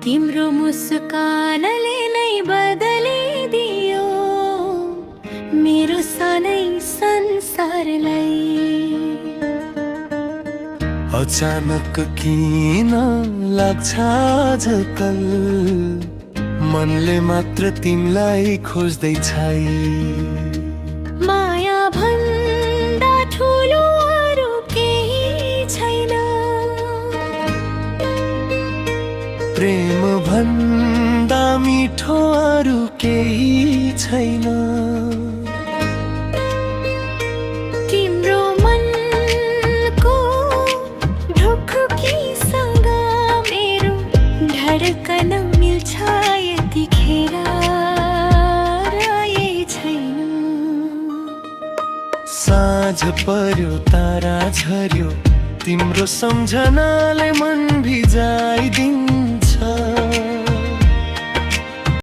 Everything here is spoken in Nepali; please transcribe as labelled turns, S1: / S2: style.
S1: तिम्रो मुस्कानले नै बदलिदियो मेरो सानै संसारलाई।
S2: अचानक किन लाग्छ झकल, मनले मात्र तिमीलाई खोज्दैछ।
S1: माया भन्दा ठुलो अरू केही छैन,
S2: प्रेम भन्दा मिठो अरू केही छैन।
S1: तिम्रो मनको ढुकुकीसँग मेरो धडकन मिल्छ यतिखेर रहेकै छैन।
S2: साँझ पर्यो तारा झर्यो, तिम्रो सम्झनाले मन भिजा।